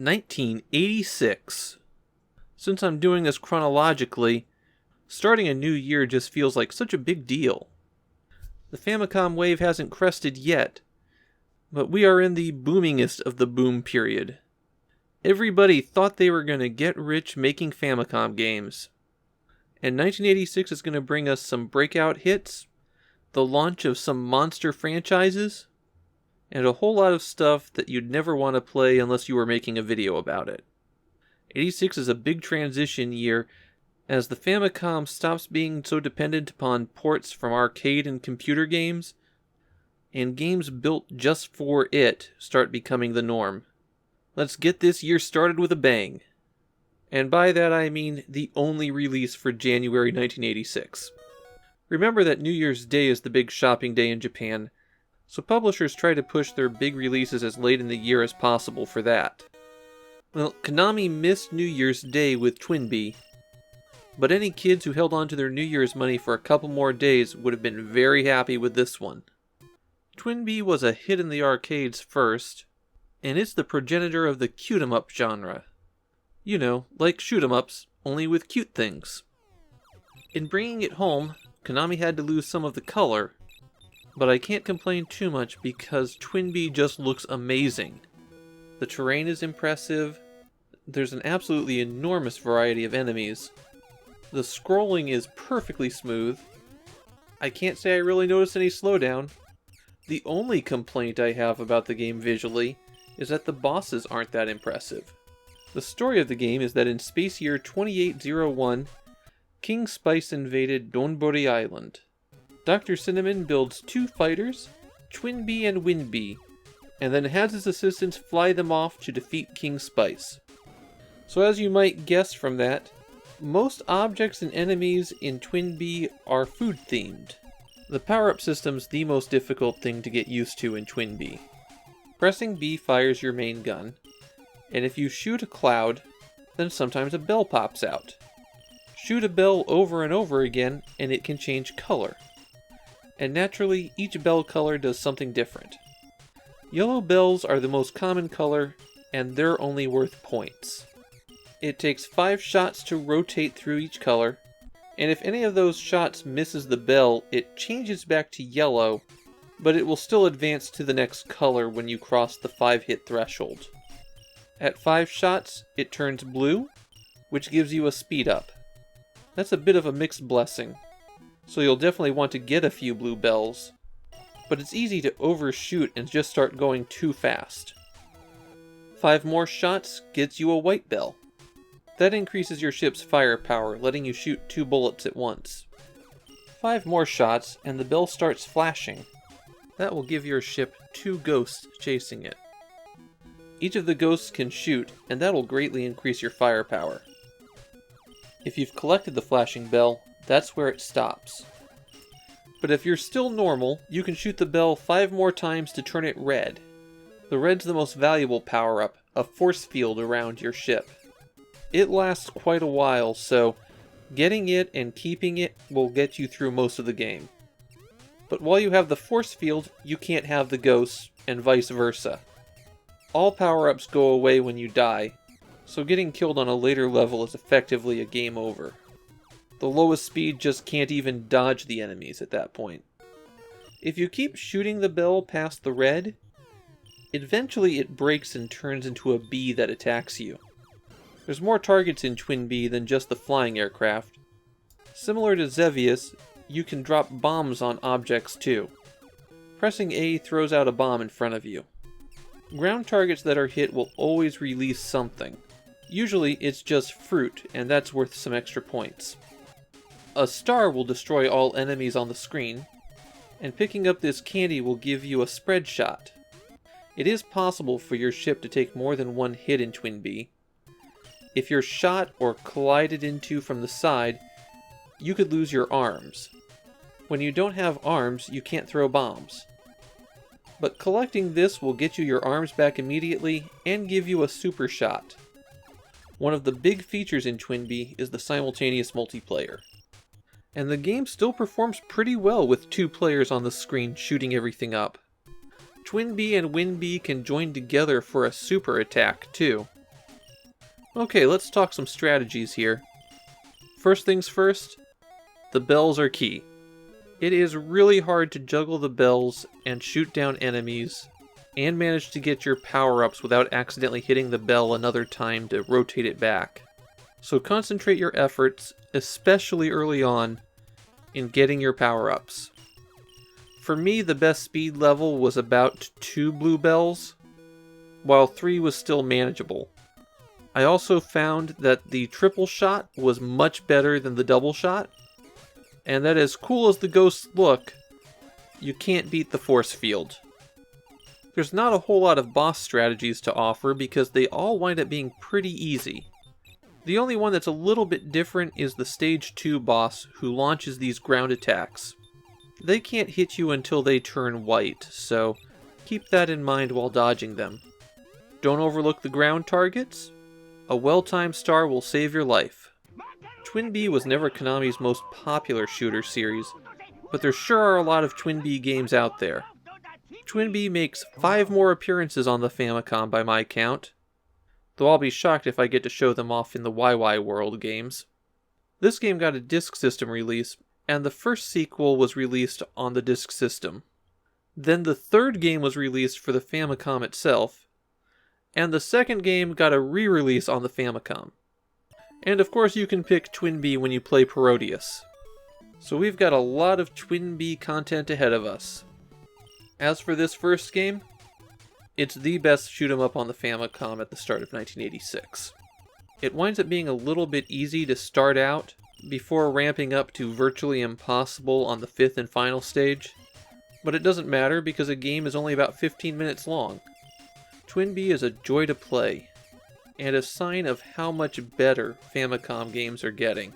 1986. Since I'm doing this chronologically, starting a new year just feels like such a big deal. The Famicom wave hasn't crested yet, but we are in the boomingest of the boom period. Everybody thought they were going to get rich making Famicom games. And 1986 is going to bring us some breakout hits, the launch of some monster franchises, and a whole lot of stuff that you'd never want to play unless you were making a video about it. 86 is a big transition year as the Famicom stops being so dependent upon ports from arcade and computer games, and games built just for it start becoming the norm. Let's get this year started with a bang. And by that I mean the only release for January 1986. Remember that New Year's Day is the big shopping day in Japan, so publishers try to push their big releases as late in the year as possible for that. Well, Konami missed New Year's Day with Twinbee, but any kids who held on to their New Year's money for a couple more days would have been very happy with this one. Twinbee was a hit in the arcades first, and it's the progenitor of the cute-em-up genre. You know, like shoot-em-ups, only with cute things. In bringing it home, Konami had to lose some of the color, but I can't complain too much because Twinbee just looks amazing. The terrain is impressive, there's an absolutely enormous variety of enemies, the scrolling is perfectly smooth, I can't say I really noticed any slowdown. The only complaint I have about the game visually is that the bosses aren't that impressive. The story of the game is that in space year 2801, King Spice invaded Donbori Island. Dr. Cinnamon builds two fighters, Twinbee and Winbee, and then has his assistants fly them off to defeat King Spice. So as you might guess from that, most objects and enemies in Twinbee are food themed. The power-up system's the most difficult thing to get used to in Twinbee. Pressing B fires your main gun, and if you shoot a cloud, then sometimes a bell pops out. Shoot a bell over and over again, and it can change color. And naturally, each bell color does something different. Yellow bells are the most common color, and they're only worth points. It takes 5 shots to rotate through each color, and if any of those shots misses the bell, it changes back to yellow, but it will still advance to the next color when you cross the 5-hit threshold. At 5 shots, it turns blue, which gives you a speed up. That's a bit of a mixed blessing, so you'll definitely want to get a few blue bells, but it's easy to overshoot and just start going too fast. 5 more shots gets you a white bell. That increases your ship's firepower, letting you shoot 2 bullets at once. 5 more shots and the bell starts flashing. That will give your ship 2 ghosts chasing it. Each of the ghosts can shoot, and that will greatly increase your firepower. If you've collected the flashing bell, that's where it stops. But if you're still normal, you can shoot the bell 5 more times to turn it red. The red's the most valuable power-up, a force field around your ship. It lasts quite a while, so getting it and keeping it will get you through most of the game. But while you have the force field, you can't have the ghosts, and vice versa. All power-ups go away when you die, so getting killed on a later level is effectively a game over. The lowest speed just can't even dodge the enemies at that point. If you keep shooting the bell past the red, eventually it breaks and turns into a bee that attacks you. There's more targets in Twinbee than just the flying aircraft. Similar to Xevious, you can drop bombs on objects too. Pressing A throws out a bomb in front of you. Ground targets that are hit will always release something. Usually it's just fruit, and that's worth some extra points. A star will destroy all enemies on the screen, and picking up this candy will give you a spread shot. It is possible for your ship to take more than one hit in Twinbee. If you're shot or collided into from the side, you could lose your arms. When you don't have arms, you can't throw bombs. But collecting this will get you your arms back immediately and give you a super shot. One of the big features in Twinbee is the simultaneous multiplayer. And the game still performs pretty well with 2 players on the screen shooting everything up. Twinbee and Winbee can join together for a super attack too. Okay, let's talk some strategies here. First things first, the bells are key. It is really hard to juggle the bells and shoot down enemies and manage to get your power-ups without accidentally hitting the bell another time to rotate it back. So concentrate your efforts, especially early on, in getting your power-ups. For me, the best speed level was about 2 blue bells, while 3 was still manageable. I also found that the triple shot was much better than the double shot, and that as cool as the ghosts look, you can't beat the force field. There's not a whole lot of boss strategies to offer because they all wind up being pretty easy. The only one that's a little bit different is the Stage 2 boss who launches these ground attacks. They can't hit you until they turn white, so keep that in mind while dodging them. Don't overlook the ground targets. A well-timed star will save your life. Twinbee was never Konami's most popular shooter series, but there sure are a lot of Twinbee games out there. Twinbee makes 5 more appearances on the Famicom by my count, though I'll be shocked if I get to show them off in the YY World games. This game got a disk system release, and the first sequel was released on the disk system. Then the third game was released for the Famicom itself, and the second game got a re-release on the Famicom. And of course you can pick Twinbee when you play Parodius. So we've got a lot of Twinbee content ahead of us. As for this first game, it's the best shoot 'em up on the Famicom at the start of 1986. It winds up being a little bit easy to start out, before ramping up to virtually impossible on the 5th and final stage, but it doesn't matter because a game is only about 15 minutes long. Twinbee is a joy to play, and a sign of how much better Famicom games are getting.